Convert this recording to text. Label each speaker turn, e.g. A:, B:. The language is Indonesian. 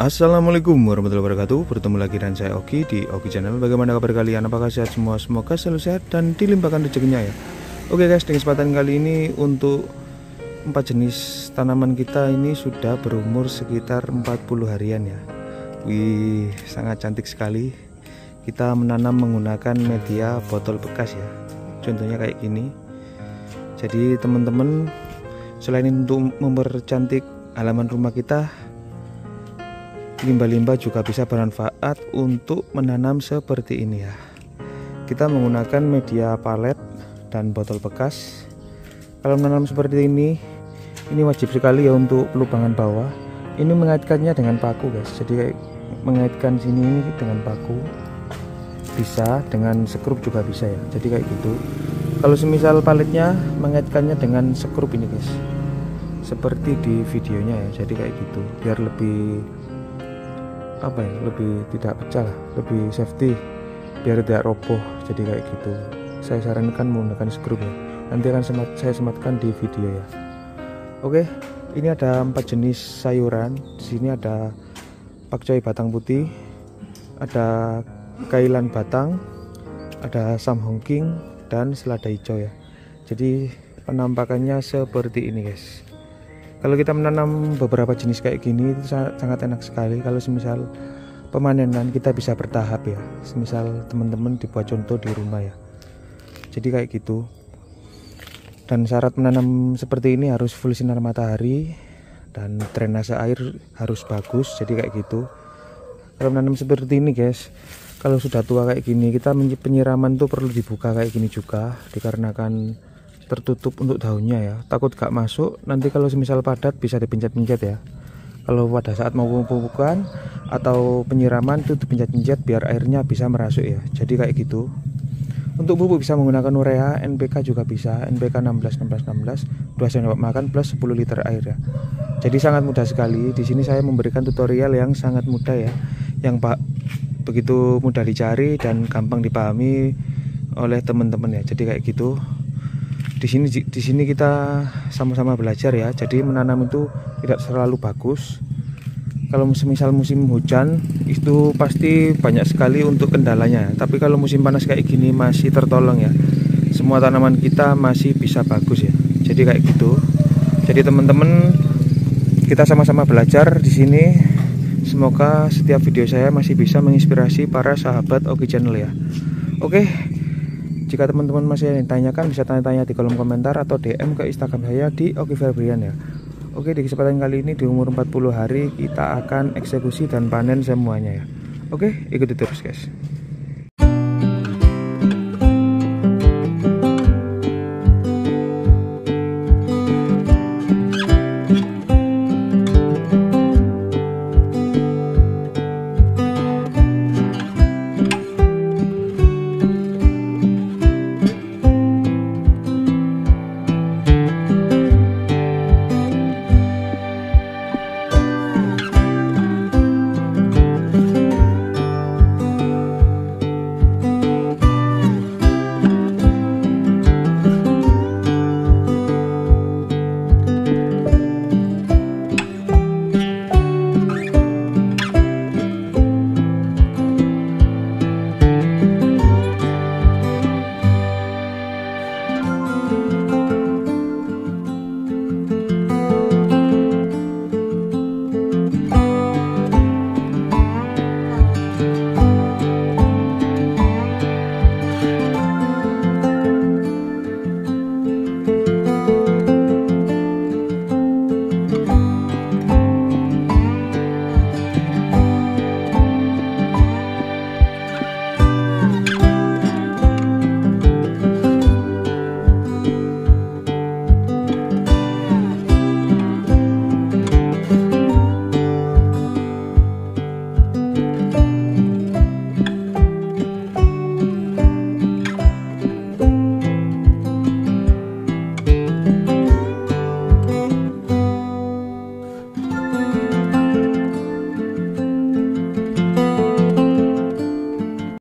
A: Assalamualaikum warahmatullahi wabarakatuh. Bertemu lagi dengan saya Oki di Oki Channel. Bagaimana kabar kalian? Apakah sehat semua? Semoga selalu sehat dan dilimpahkan rezekinya ya. Oke guys, di kesempatan kali ini untuk 4 jenis tanaman kita ini sudah berumur sekitar 40 harian ya. Wih, sangat cantik sekali. Kita menanam menggunakan media botol bekas ya. Contohnya kayak gini. Jadi teman-teman, selain untuk mempercantik halaman rumah kita, limbah-limbah juga bisa bermanfaat untuk menanam seperti ini ya. Kita menggunakan media palet dan botol bekas. Kalau menanam seperti ini wajib sekali ya untuk pelubangan bawah. Ini mengaitkannya dengan paku guys. Jadi kayak mengaitkan sini dengan paku, bisa dengan sekrup juga bisa ya. Jadi kayak gitu. Kalau semisal paletnya mengaitkannya dengan sekrup ini guys, seperti di videonya ya. Jadi kayak gitu biar lebih lebih tidak pecah, lebih safety, biar tidak roboh. Jadi kayak gitu. Saya sarankan menggunakan skrup ya. Nanti akan saya sematkan di video ya. Oke, ini ada 4 jenis sayuran. Di sini ada pakcoy batang putih, ada kailan batang, ada samhongking dan selada hijau ya. Jadi penampakannya seperti ini guys. Kalau kita menanam beberapa jenis kayak gini itu sangat enak sekali. Kalau semisal pemanenan kita bisa bertahap ya. Semisal teman-teman dibuat contoh di rumah ya. Jadi kayak gitu. Dan syarat menanam seperti ini harus full sinar matahari dan drainase air harus bagus. Jadi kayak gitu. Kalau menanam seperti ini guys, kalau sudah tua kayak gini, kita penyiraman tuh perlu dibuka kayak gini juga, dikarenakan tertutup untuk daunnya ya, takut gak masuk. Nanti kalau semisal padat bisa dipencet-pencet ya. Kalau pada saat mau pemupukan atau penyiraman itu dipencet-pencet biar airnya bisa merasuk ya. Jadi kayak gitu. Untuk pupuk bisa menggunakan urea, NPK juga bisa, NPK 16 2 sendok makan plus 10 liter air ya. Jadi sangat mudah sekali. Di sini saya memberikan tutorial yang sangat mudah ya, yang begitu mudah dicari dan gampang dipahami oleh teman-teman ya. Jadi kayak gitu. Di sini kita sama-sama belajar ya. Jadi menanam itu tidak selalu bagus. Kalau semisal musim hujan itu pasti banyak sekali untuk kendalanya. Tapi kalau musim panas kayak gini masih tertolong ya. Semua tanaman kita masih bisa bagus ya. Jadi kayak gitu. Jadi teman-teman, kita sama-sama belajar di sini. Semoga setiap video saya masih bisa menginspirasi para sahabat Oki Channel ya. Oke. Jika teman-teman masih yang ditanyakan, bisa tanya-tanya di kolom komentar atau DM ke Instagram saya di Oki Febrian ya. Oke, di kesempatan kali ini di umur 40 hari kita akan eksekusi dan panen semuanya ya. Oke, ikuti terus guys.